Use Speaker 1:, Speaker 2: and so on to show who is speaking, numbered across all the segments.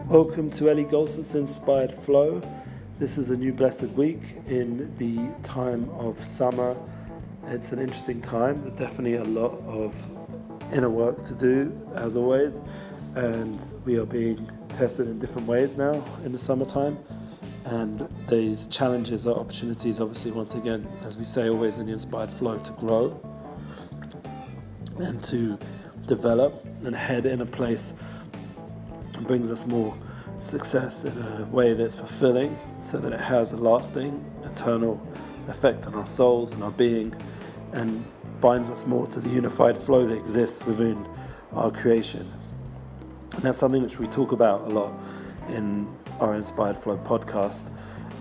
Speaker 1: Welcome to Ellie Goldson's Inspired Flow. This is a new blessed week in the time of summer. It's an interesting time. There's definitely a lot of inner work to do, as always, and we are being tested in different ways now in the summertime. And these challenges are opportunities, obviously, once again, as we say always in the Inspired Flow, to grow and to develop and head in a place that brings us more success in a way that's fulfilling, so that it has a lasting, eternal effect on our souls and our being, and binds us more to the unified flow that exists within our creation. And that's something which we talk about a lot in our Inspired Flow podcast.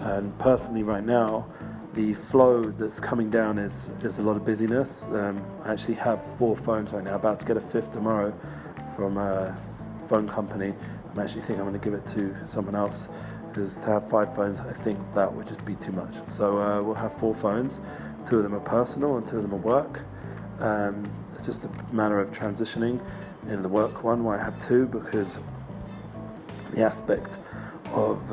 Speaker 1: And personally right now, the flow that's coming down is a lot of busyness. I actually have 4 phones right now, about to get a 5th tomorrow from a phone company. I actually think I'm going to give it to someone else, because to have 5 phones, I think that would just be too much. So we'll have 4 phones. 2 of them are personal and 2 of them are work. It's just a matter of transitioning in the work one, where I have 2, because the aspect of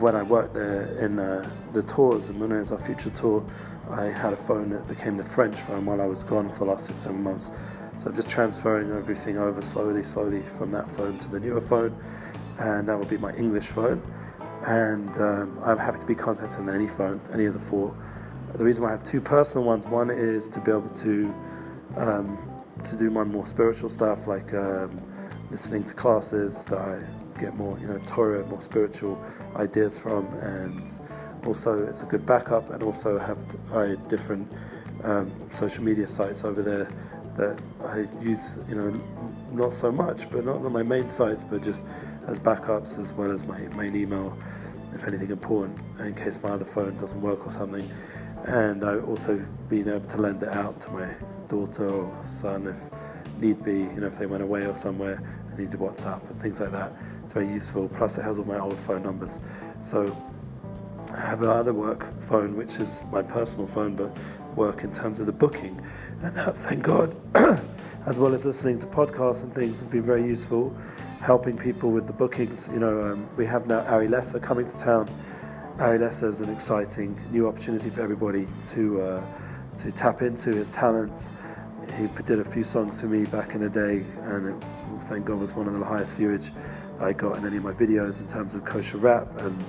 Speaker 1: when I worked there in the tours, and when it was our future tour, I had a phone that became the French phone while I was gone for the last 6-7 months. So I'm just transferring everything over slowly from that phone to the newer phone, and that will be my English phone. And I'm happy to be contacted on any phone, any of the 4. The reason why I have 2 personal ones, one is to be able to do my more spiritual stuff, like listening to classes that I get more, Torah, more spiritual ideas from, and also it's a good backup. And also have different social media sites over there that I use, not so much, but not my main sites, but just as backups, as well as my main email, if anything important, in case my other phone doesn't work or something. And I also being able to lend it out to my daughter or son if need be, if they went away or somewhere and needed WhatsApp and things like that. It's very useful. Plus it has all my old phone numbers. So I have another work phone, which is my personal phone, but work in terms of the booking. And thank God, as well as listening to podcasts and things, has been very useful, helping people with the bookings. We have now Ari Lesser coming to town. Ari Lesser is an exciting new opportunity for everybody to tap into his talents. He did a few songs for me back in the day, and it, thank God, was one of the highest viewage that I got in any of my videos in terms of kosher rap. And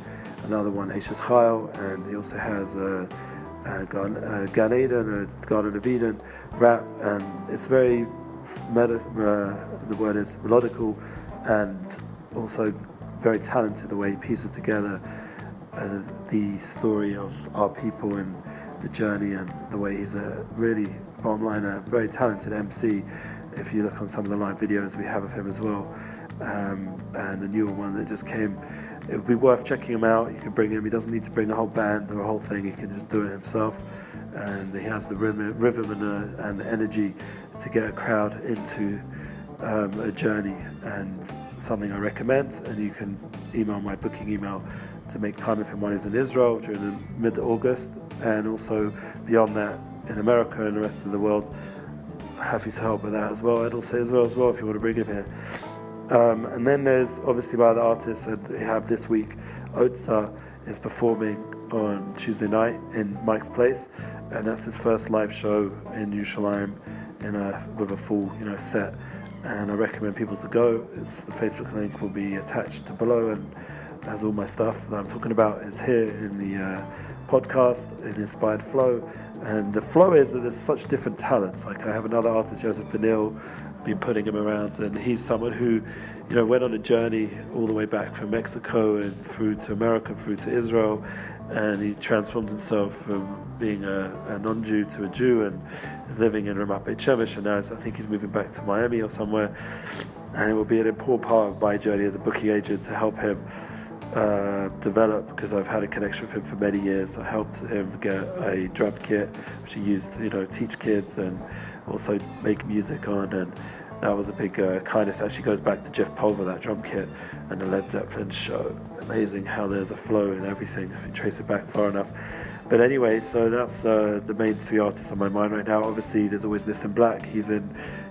Speaker 1: another one, Ashes Chayil, and he also has Gan Eden, a Garden of Eden rap, and it's very the word is melodical, and also very talented the way he pieces together the story of our people and the journey, and the way he's a really, bottom line, a very talented MC. If you look on some of the live videos we have of him as well, and a newer one that just came, it would be worth checking him out. You can bring him. He doesn't need to bring a whole band or a whole thing. He can just do it himself, and he has the rhythm and the energy to get a crowd into a journey, and something I recommend. And you can email my booking email to make time with him while he's in Israel during the mid-August, and also beyond that in America and the rest of the world. Happy to help with that as well, and also Israel as well if you want to bring him here. And then there's obviously my other artists, and we have this week Otsa is performing on Tuesday night in Mike's Place, and that's his first live show in Yerushalayim with a full set, and I recommend people to go. The Facebook link will be attached to below, and as all my stuff that I'm talking about is here in the podcast in Inspired Flow. And the flow is that there's such different talents. Like I have another artist, Joseph Daniel, been putting him around, and he's someone who went on a journey all the way back from Mexico and through to America, through to Israel, and he transformed himself from being a non-Jew to a Jew, and living in Ramat Beit Shemesh, and now I think he's moving back to Miami or somewhere. And it will be an important part of my journey as a booking agent to help him develop, because I've had a connection with him for many years. I helped him get a drum kit which he used to teach kids and also make music on, and that was a big kindness. It actually goes back to Jeff Pulver, that drum kit, and the Led Zeppelin show. Amazing how there's a flow in everything if you trace it back far enough. But anyway, so that's the main three artists on my mind right now. Obviously, there's always Nissim Black. He's in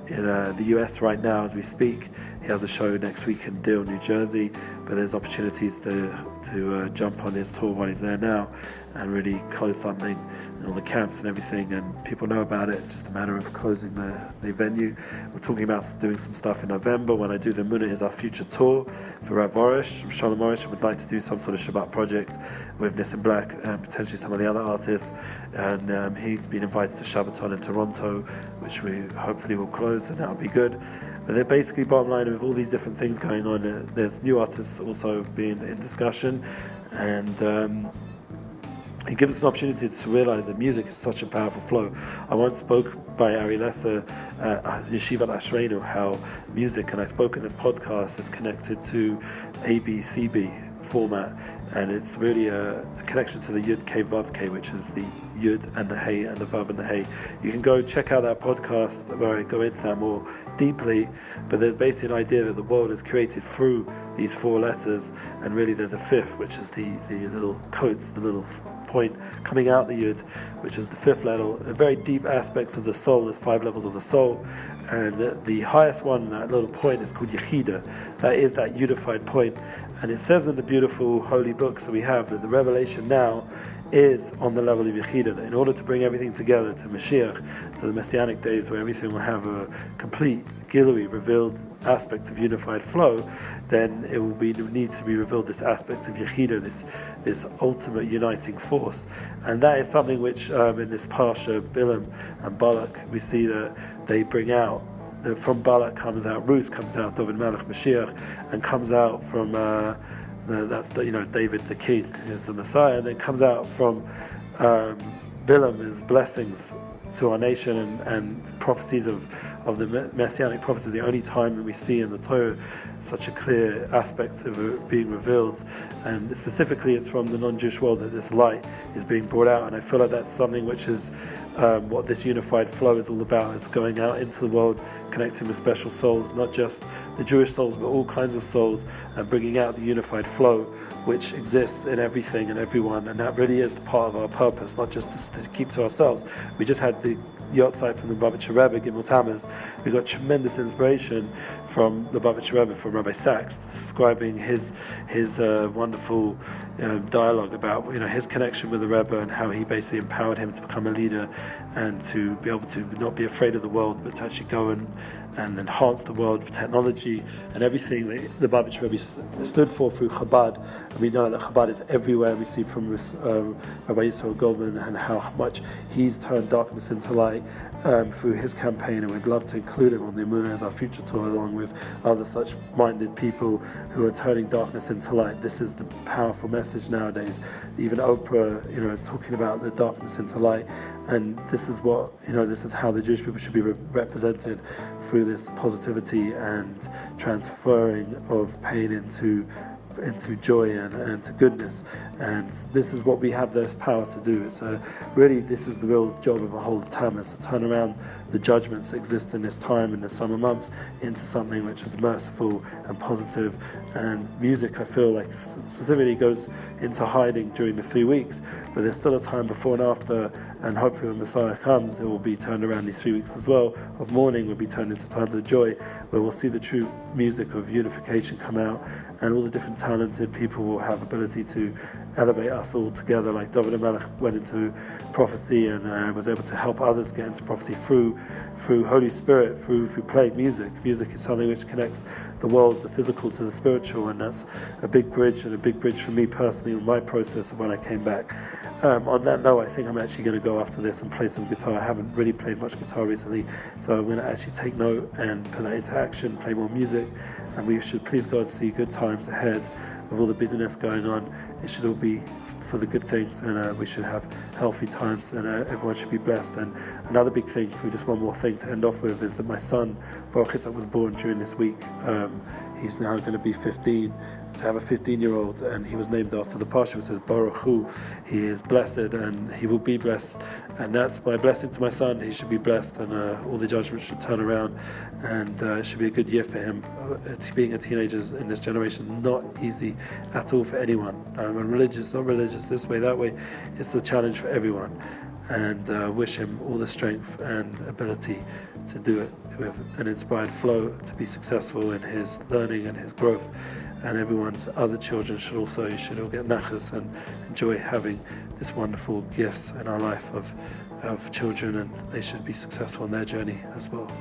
Speaker 1: the US right now as we speak. He has a show next week in Deal, New Jersey. But there's opportunities to jump on his tour while he's there now and really close something in all the camps and everything. And people know about it. It's just a matter of closing the venue. We're talking about doing some stuff in November when I do the Munah Is Our Future tour for Rav Orish. Shalom Orish would like to do some sort of Shabbat project with Nissim Black and potentially some of the other artists. And he's been invited to Shabbaton in Toronto, which we hopefully will close, and that'll be good. But they're basically, bottom line, with all these different things going on, there's new artists also being in discussion, and it gives us an opportunity to realize that music is such a powerful flow. I once spoke by Ari Lesser at Yeshivat Ashreinu how music, and I spoke in this podcast, is connected to ABCB format, and it's really a connection to the Yud K Vav K, which is the Yud and the Hey and the Vav and the Hey. You can go check out that podcast where I go into that more deeply, but there's basically an idea that the world is created through these four letters, and really there's a fifth, which is the little coats, the little point coming out the Yud, which is the fifth level. Very deep aspects of the soul. There's 5 levels of the soul, and the highest one, that little point, is called Yechida. That is that unified point. And it says in the beautiful holy books that we have that the revelation now is on the level of Yechida, that in order to bring everything together to Mashiach, to the Messianic days where everything will have a complete Gilui, revealed aspect of unified flow, then it will need to be revealed this aspect of Yechida, this ultimate uniting force. And that is something which in this Parsha, Bilam and Balak, we see that they bring out. From Balak comes out Rus, comes out David Melech Mashiach, and comes out from that's David the king is the Messiah, and it comes out from Bilam is blessings to our nation and prophecies of the Messianic prophecy, the only time that we see in the Torah such a clear aspect of it being revealed, and specifically it's from the non-Jewish world that this light is being brought out. And I feel like that's something which is what this unified flow is all about. It's going out into the world, connecting with special souls, not just the Jewish souls but all kinds of souls, and bringing out the unified flow which exists in everything and everyone. And that really is the part of our purpose, not just to keep to ourselves. We just had the Yotzai from the Babich Rebbe, Gimel Tammuz. We got tremendous inspiration from the Babich Rebbe, from Rabbi Sachs, describing his wonderful dialogue about his connection with the Rebbe and how he basically empowered him to become a leader and to be able to not be afraid of the world, but to actually go and enhance the world with technology and everything that the Babich Rebbe stood for through Chabad. And we know that Chabad is everywhere. We see from Rabbi Yisrael Goldman and how much he's turned darkness into light through his campaign, and we'd love to include him on the Munah Is Our Future tour along with other such minded people who are turning darkness into light. This is the powerful message nowadays. Even Oprah is talking about the darkness into light, and this is what this is how the Jewish people should be represented, through this positivity and transferring of pain into joy and to goodness. And this is what we have this power to do. It's really, this is the real job of a whole Tammuz, to turn around the judgments that exist in this time, in the summer months, into something which is merciful and positive. And music, I feel like, specifically goes into hiding during the 3 weeks, but there's still a time before and after, and hopefully when Messiah comes, it will be turned around these 3 weeks as well, of mourning will be turned into times of joy, where we'll see the true music of unification come out, and all the different talented people will have ability to elevate us all together. Like David Melech went into prophecy and was able to help others get into prophecy through Holy Spirit, through playing music. Music is something which connects the worlds, the physical to the spiritual, and that's a big bridge for me personally in my process of when I came back. On that note, I think I'm actually going to go after this and play some guitar. I haven't really played much guitar recently, so I'm going to actually take note and put that into action, play more music, and we should, please God, see good times ahead. With all the busyness going on, it should all be for the good things, and we should have healthy times, and everyone should be blessed. And another big thing, for just one more thing to end off with, is that my son Baruch Yitzhak was born during this week. he's now going to be 15, to have a 15-year-old, and he was named after the Pasha, which says Baruch Hu, he is blessed and he will be blessed, and that's my blessing to my son. He should be blessed, and all the judgments should turn around, and it should be a good year for him. Being a teenager in this generation, not easy at all for anyone. And religious, not religious, this way, that way, it's a challenge for everyone. And wish him all the strength and ability to do it with an inspired flow, to be successful in his learning and his growth. And everyone's other children should also, you should all get nachas and enjoy having this wonderful gifts in our life of children, and they should be successful in their journey as well.